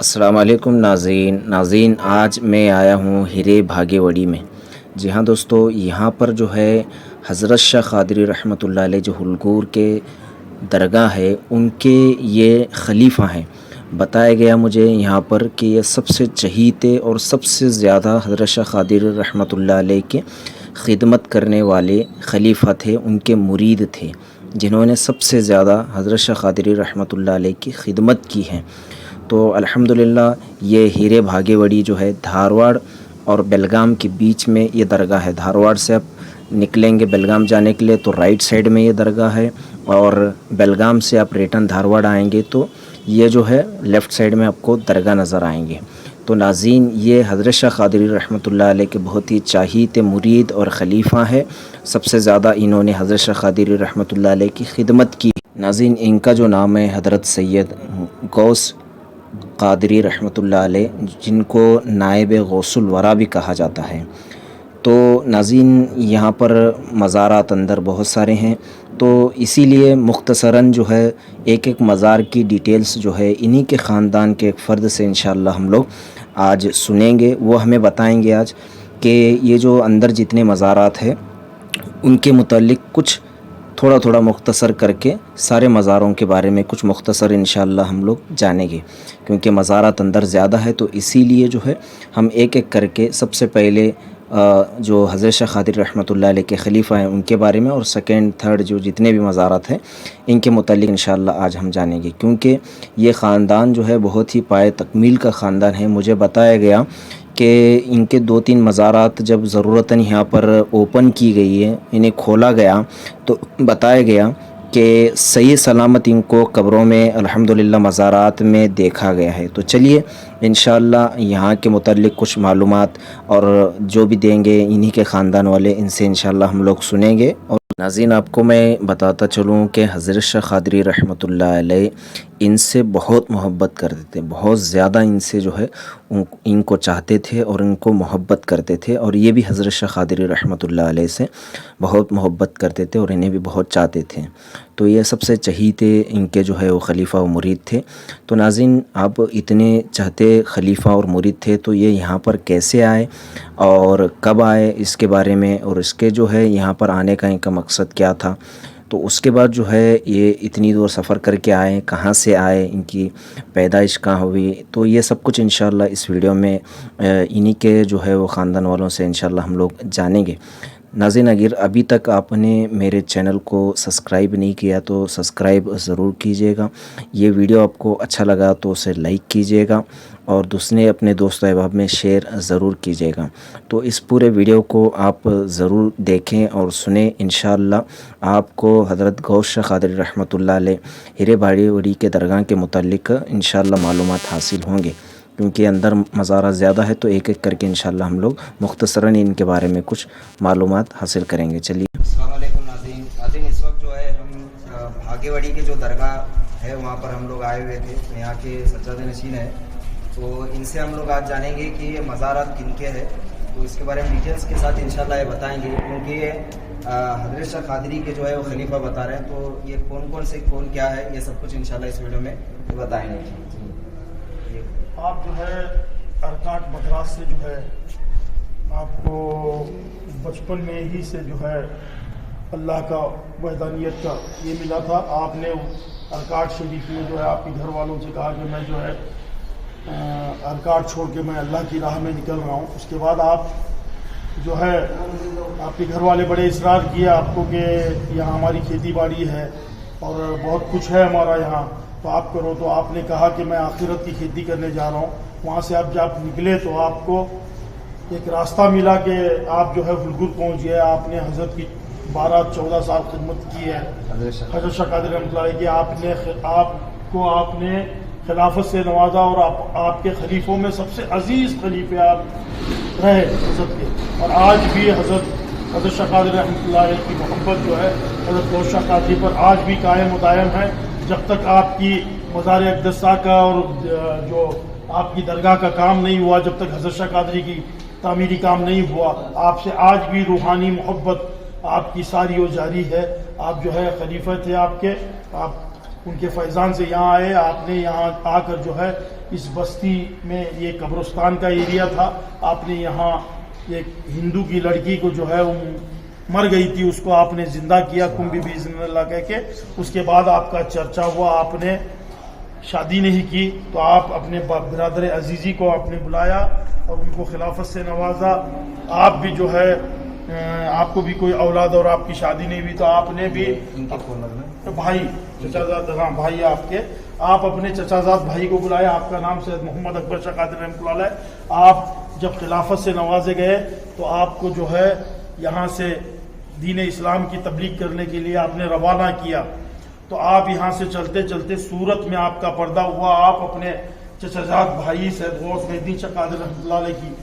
السلام علیکم ناظرین آج میں آیا ہوں ہیرے بھاگیوڑی میں۔ جی ہاں دوستو، یہاں پر جو ہے حضرت شاہ قادری رحمۃ اللہ علیہ جو ہلگور کے درگاہ ہے ان کے یہ خلیفہ ہیں۔ بتایا گیا مجھے یہاں پر کہ یہ سب سے چہیتے اور سب سے زیادہ حضرت شاہ قادری رحمۃ اللہ علیہ کے خدمت کرنے والے خلیفہ تھے، ان کے مرید تھے جنہوں نے سب سے زیادہ حضرت شاہ قادری رحمۃ اللہ علیہ کی خدمت کی ہے۔ تو الحمدللہ یہ ہیرے بھاگیوڑی جو ہے دھارواڑ اور بیلگام کے بیچ میں یہ درگاہ ہے۔ دھارواڑ سے آپ نکلیں گے بیلگام جانے کے لیے تو رائٹ سائڈ میں یہ درگاہ ہے، اور بیلگام سے آپ ریٹرن دھارواڑ آئیں گے تو یہ جو ہے لیفٹ سائڈ میں آپ کو درگاہ نظر آئیں گے۔ تو ناظرین، یہ حضرت شاہ قادری رحمۃ اللہ علیہ کے بہت ہی چاہیتے مرید اور خلیفہ ہے۔ سب سے زیادہ انہوں نے حضرت شاہ قادری رحمۃ اللہ علیہ کی خدمت کی۔ ناظرین، ان کا جو نام ہے حضرت سید غوث قادری رحمۃ اللہ علیہ، جن کو نائب غوث الورا بھی کہا جاتا ہے۔ تو ناظرین، یہاں پر مزارات اندر بہت سارے ہیں، تو اسی لیے مختصراً جو ہے ایک ایک مزار کی ڈیٹیلز جو ہے انہی کے خاندان کے ایک فرد سے انشاءاللہ ہم لوگ آج سنیں گے۔ وہ ہمیں بتائیں گے آج کہ یہ جو اندر جتنے مزارات ہیں ان کے متعلق کچھ تھوڑا مختصر کر کے سارے مزاروں کے بارے میں کچھ مختصر انشاءاللہ ہم لوگ جانیں گے، کیونکہ مزارات اندر زیادہ ہے تو اسی لیے جو ہے ہم ایک ایک کر کے سب سے پہلے جو حضرت شاہ قادری رحمۃ اللہ علیہ کے خلیفہ ہیں ان کے بارے میں، اور سیکنڈ تھرڈ جو جتنے بھی مزارات ہیں ان کے متعلق انشاءاللہ آج ہم جانیں گے، کیونکہ یہ خاندان جو ہے بہت ہی پائے تکمیل کا خاندان ہے۔ مجھے بتایا گیا کہ ان کے 2-3 مزارات جب ضرورتاً یہاں پر اوپن کی گئی ہے، انہیں کھولا گیا، تو بتایا گیا کہ صحیح سلامت ان کو قبروں میں الحمدللہ مزارات میں دیکھا گیا ہے۔ تو چلیے انشاءاللہ یہاں کے متعلق کچھ معلومات اور جو بھی دیں گے انہی کے خاندان والے، ان سے انشاءاللہ ہم لوگ سنیں گے۔ اور ناظرین، آپ کو میں بتاتا چلوں کہ حضرت شاہ قادری رحمۃ اللہ علیہ ان سے بہت محبت کرتے تھے، بہت زیادہ ان سے جو ہے ان کو چاہتے تھے اور ان کو محبت کرتے تھے، اور یہ بھی حضرت شاہ قادری رحمۃ اللہ علیہ سے بہت محبت کرتے تھے اور انہیں بھی بہت چاہتے تھے۔ تو یہ سب سے چہیتے ان کے جو ہے وہ خلیفہ و مرید تھے۔ تو ناظرین، آپ اتنے چہتے خلیفہ اور مرید تھے تو یہ یہاں پر کیسے آئے اور کب آئے، اس کے بارے میں، اور اس کے جو ہے یہاں پر آنے کا ان کا مقصد کیا تھا، تو اس کے بعد جو ہے یہ اتنی دور سفر کر کے آئے، کہاں سے آئے، ان کی پیدائش کہاں ہوئی، تو یہ سب کچھ انشاءاللہ اس ویڈیو میں انہی کے جو ہے وہ خاندان والوں سے انشاءاللہ ہم لوگ جانیں گے۔ ناظرین، اگر ابھی تک آپ نے میرے چینل کو سبسکرائب نہیں کیا تو سبسکرائب ضرور کیجئے گا۔ یہ ویڈیو آپ کو اچھا لگا تو اسے لائک کیجئے گا، اور دوسرے اپنے دوست و احباب میں شیئر ضرور کیجئے گا۔ تو اس پورے ویڈیو کو آپ ضرور دیکھیں اور سنیں، انشاءاللہ آپ کو حضرت غوث شاہ قادری رحمۃ اللہ علیہ ہیرے بھاگیوڑی کے درگاہ کے متعلق انشاءاللہ معلومات حاصل ہوں گے، کیونکہ اندر مزارات زیادہ ہے تو ایک ایک کر کے انشاءاللہ ہم لوگ مختصراً ان کے بارے میں کچھ معلومات حاصل کریں گے۔ چلیے، السلام علیکم ناظرین۔ اس وقت جو ہے ہم بھاگیوڑی کے جو درگاہ ہے وہاں پر ہم لوگ آئے ہوئے تھے، یہاں کے سجادہ نشین ہیں، تو ان سے ہم لوگ آج جانیں گے کہ یہ مزارات کن کے ہیں، تو اس کے بارے میں ڈیٹیلس کے ساتھ انشاءاللہ یہ بتائیں گے، کیونکہ یہ حضرت شاہ قادری کے جو ہے وہ خلیفہ بتا رہے ہیں، تو یہ کون سے کون کیا ہے یہ سب کچھ انشاءاللہ اس ویڈیو میں بتائیں گے۔ آپ جو ہے ارکاٹ مدراس سے جو ہے آپ کو بچپن میں ہی سے جو ہے اللہ کا وحدانیت کا یہ ملا تھا۔ آپ نے ارکاٹ شریف میں جو ہے آپ کے گھر والوں سے کہا کہ میں جو ہے ارکاٹ چھوڑ کے میں اللہ کی راہ میں نکل رہا ہوں۔ اس کے بعد آپ جو ہے آپ کے گھر والے بڑے اصرار کیے آپ کو کہ یہاں ہماری کھیتی باڑی ہے اور بہت کچھ ہے ہمارا یہاں، تو آپ کرو۔ تو آپ نے کہا کہ میں آخرت کی کھیتی کرنے جا رہا ہوں۔ وہاں سے آپ جب نکلے تو آپ کو ایک راستہ ملا کہ آپ جو ہے ہلگور پہنچ گئے۔ آپ نے حضرت کی 12-14 سال خدمت کی ہے حضرت شاہ قادری رحمۃ اللہ علیہ کی۔ آپ نے خلافت سے نوازا، اور آپ کے خلیفوں میں سب سے عزیز خلیفے آپ رہے حضرت کے، اور آج بھی حضرت شاہ قادری رحمۃ اللہ علیہ کی محبت جو ہے حضرت غوث شاہ قادری پر آج بھی قائم و دائم ہے۔ جب تک آپ کی مزار اقدسہ کا اور جو آپ کی درگاہ کا کام نہیں ہوا، جب تک حضرت شاہ قادری کی تعمیری کام نہیں ہوا، آپ سے آج بھی روحانی محبت آپ کی ساری و جاری ہے۔ آپ جو ہے خلیفہ تھے آپ کے، آپ ان کے فیضان سے یہاں آئے. آپ نے یہاں آ کر جو ہے اس بستی میں، یہ قبرستان کا ایریا تھا، آپ نے یہاں ایک ہندو کی لڑکی کو جو ہے وہ مر گئی تھی، اس کو آپ نے زندہ کیا کنبی باذن اللہ کہہ کے. اس کے بعد آپ کا چرچا ہوا، آپ نے شادی نہیں کی، تو آپ اپنے برادر عزیزی کو آپ نے بلایا اور ان کو خلافت سے نوازا. آپ بھی جو ہے آپ کو بھی کوئی اولاد اور آپ کی شادی نہیں ہوئی، تو آپ نے بھی بھائی چچا زاد، ہاں بھائی آپ کے، آپ اپنے چچا زاد بھائی کو بلایا. آپ کا نام سید محمد اکبر شاہ قادری رحمۃ اللہ علیہ. آپ جب خلافت سے نوازے گئے تو آپ کو جو ہے یہاں سے دین اسلام کی تبلیغ کرنے کے لیے آپ نے روانہ کیا. تو آپ یہاں سے چلتے چلتے سورت میں آپ کا پردہ ہوا. آپ اپنے چچا زاد بھائی سید غوث محی الدین شاہ قادری رحمۃ اللہ علیہ کی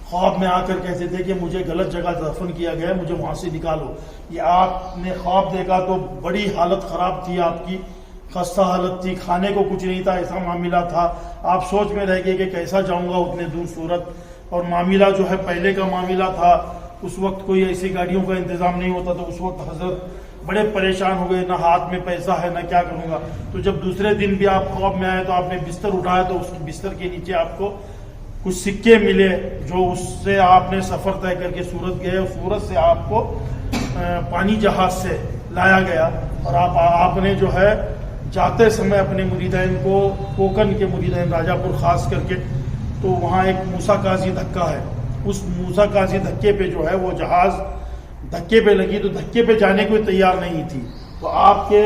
خواب میں آ کر کہتے تھے کہ مجھے غلط جگہ دفن کیا گیا ہے، مجھے وہاں سے نکالو. یہ آپ نے خواب دیکھا تو بڑی حالت خراب تھی، آپ کی خستہ حالت تھی، کھانے کو کچھ نہیں تھا، ایسا معاملہ تھا. آپ سوچ میں رہ گئے کہ کیسا جاؤں گا اتنے دور صورت. اور معاملہ جو ہے پہلے کا معاملہ تھا، اس وقت کوئی ایسی گاڑیوں کا انتظام نہیں ہوتا، تو اس وقت حضرت بڑے پریشان ہو گئے، نہ ہاتھ میں پیسہ ہے نہ کیا کروں گا. تو جب دوسرے دن بھی آپ خواب میں آئے تو آپ نے بستر اٹھایا تو اس بستر کے نیچے آپ کو کچھ سکے ملے، جو اس سے آپ نے سفر طے کر کے سورت گئے، اور سورت سے آپ کو پانی جہاز سے لایا گیا. اور آپ نے جو ہے جاتے سمے اپنے مریدین کو، کوکن کے مریدین راجہ پور خاص کر کے، تو وہاں ایک موسیٰ قاضی دھکا ہے، اس موسیٰ قاضی دھکے پہ جو ہے وہ جہاز دھکے پہ لگی، تو دھکے پہ جانے کو تیار نہیں تھی. تو آپ کے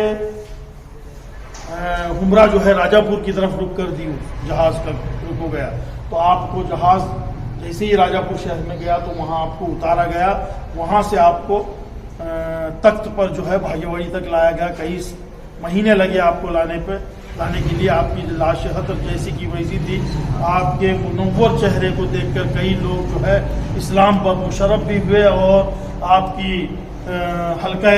ہمراہ جو ہے راجہ پور کی طرف رک کر دی، جہاز کا رک ہو گیا. تو آپ کو جہاز جیسے ہی راجہ پور شہر میں گیا تو وہاں آپ کو اتارا گیا. وہاں سے آپ کو تخت پر جو ہے بھاگیواڑی تک لایا گیا. کئی مہینے لگے آپ کو لانے کے لیے. آپ کی لاش حتر جیسی کی ویسی تھی. آپ کے منور چہرے کو دیکھ کر کئی لوگ جو ہے اسلام پر مشرف بھی ہوئے، اور آپ کی حلقہ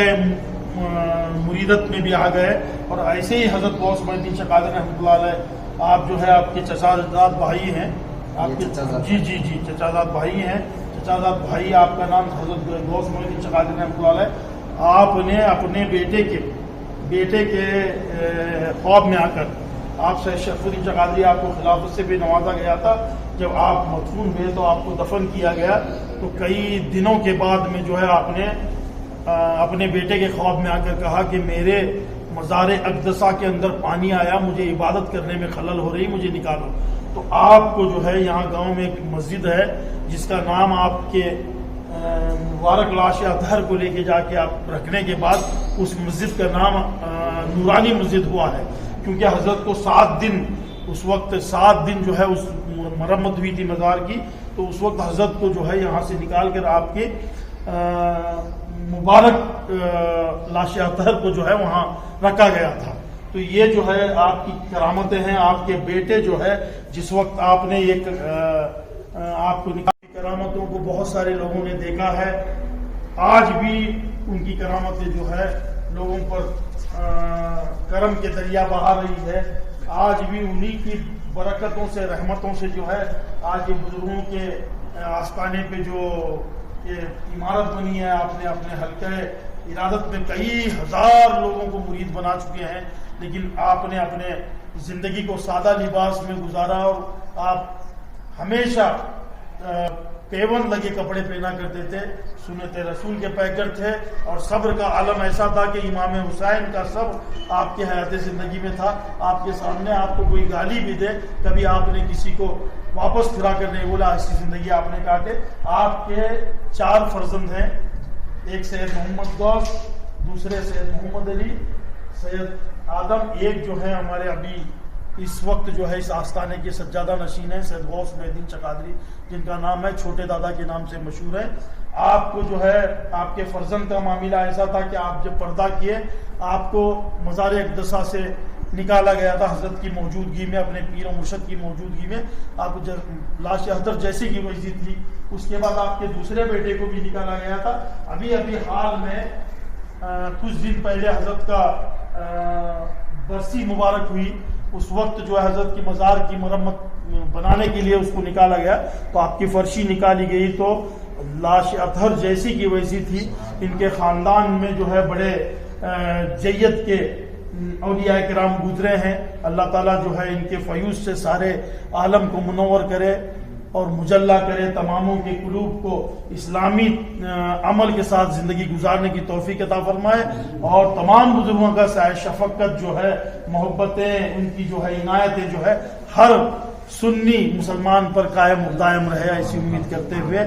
مریدت میں بھی آ گئے. اور ایسے ہی حضرت غوث محی الدین شاہ قادری رحمۃ اللہ علیہ، آپ جو ہے آپ کے چچا زاد بھائی ہیں، آپ کے جی چچا زاد بھائی ہیں. چچا زاد بھائی آپ کا نام حضرت غوث محی الدین شاہ قادری رحمۃ اللہ علیہ. آپ نے اپنے بیٹے کے خواب میں آ کر، آپ سید شرف الدین شاہ قادری، آپ کو خلافت سے بھی نوازا گیا تھا. جب آپ مدفون ہوئے تو آپ کو دفن کیا گیا. تو کئی دنوں کے بعد میں جو ہے آپ نے اپنے بیٹے کے خواب میں آ کر کہا کہ میرے مزار اقدسہ کے اندر پانی آیا، مجھے عبادت کرنے میں خلل ہو رہی، مجھے نکالو. تو آپ کو جو ہے یہاں گاؤں میں ایک مسجد ہے جس کا نام آپ کے مبارک لاش اطہر کو لے کے جا کے آپ رکھنے کے بعد اس مسجد کا نام نورانی مسجد ہوا ہے. کیونکہ حضرت کو 7 دن، اس وقت 7 دن جو ہے اس مرمت ہوئی تھی مزار کی. تو اس وقت حضرت کو جو ہے یہاں سے نکال کر آپ کے مبارک لاش اطہر کو جو ہے وہاں رکھا گیا تھا. تو یہ جو ہے آپ کی کرامتیں ہیں. آپ کے بیٹے جو ہے جس وقت آپ نے ایک آپ کو کرامتوں کو بہت سارے لوگوں نے دیکھا ہے. آج بھی ان کی کرامتیں جو ہے لوگوں پر کرم کے دریا بہا رہی ہے. آج بھی انہی کی برکتوں سے، رحمتوں سے جو ہے آج یہ بزرگوں کے آستانے پہ جو یہ عمارت بنی ہے. آپ نے اپنے حلقہ ارادت میں کئی ہزار لوگوں کو مرید بنا چکے ہیں. لیکن آپ نے اپنے زندگی کو سادہ لباس میں گزارا، اور آپ ہمیشہ پیون لگے کپڑے پہنا کرتے تھے، سنت رسول کے پیکر تھے. اور صبر کا عالم ایسا تھا کہ امام حسین کا صبر آپ کے حیات زندگی میں تھا. آپ کے سامنے آپ کو کوئی گالی بھی دے، کبھی آپ نے کسی کو واپس پھرا کر نہیں بولا ایسی زندگی آپ نے کاٹے. آپ کے 4 فرزند ہیں، ایک سید محمد غوث، دوسرے سید محمد علی، سید آدم، ایک جو ہے ہمارے ابھی اس وقت جو ہے اس آستانے کے سجادہ نشین ہیں سید غوث محی الدین شاہ قادری، جن کا نام ہے چھوٹے دادا کے نام سے مشہور ہے. آپ کو جو ہے آپ کے فرزند کا معاملہ ایسا تھا کہ آپ جب پردہ کیے آپ کو مزار اقدسہ سے نکالا گیا تھا حضرت کی موجودگی میں، اپنے پیر و مرشد کی موجودگی میں. آپ لاش حضرت جیسی کی وجہ تھی. اس کے بعد آپ کے دوسرے بیٹے کو بھی نکالا گیا تھا. ابھی حال میں کچھ دن پہلے حضرت کا برسی مبارک ہوئی. اس وقت جو ہے حضرت کی مزار کی مرمت بنانے کے لیے اس کو نکالا گیا تو آپ کی فرشی نکالی گئی تو لاش اطہر جیسی کی ویسی تھی. ان کے خاندان میں جو ہے بڑے جیت کے اولیاء کرام گزرے ہیں. اللہ تعالیٰ جو ہے ان کے فیوز سے سارے عالم کو منور کرے اور مجلہ کرے, تماموں کے قلوب کو اسلامی عمل کے ساتھ زندگی گزارنے کی توفیق عطا فرمائے, اور تمام بزرگوں کا سایہ شفقت جو ہے, محبتیں, ان کی جو ہے عنایتیں جو ہے ہر سنی مسلمان پر قائم دائم رہے, ایسی امید کرتے ہوئے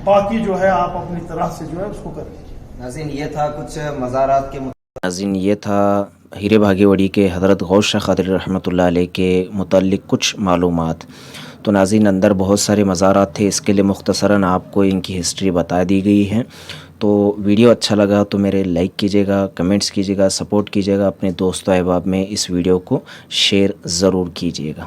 باقی جو ہے آپ اپنی طرح سے جو ہے اس کو کریں. ناظرین یہ تھا کچھ مزارات کے ناظرین یہ تھا ہیرے بھاگے وڑی کے حضرت غوث شاہ قادری رحمۃ اللہ علیہ کے متعلق کچھ معلومات. تو ناظرین اندر بہت سارے مزارات تھے, اس کے لیے مختصراً آپ کو ان کی ہسٹری بتا دی گئی ہے. تو ویڈیو اچھا لگا تو میرے لائک کیجیے گا, کمنٹس کیجیے گا, سپورٹ کیجیے گا, اپنے دوست و احباب میں اس ویڈیو کو شیئر ضرور کیجیے گا.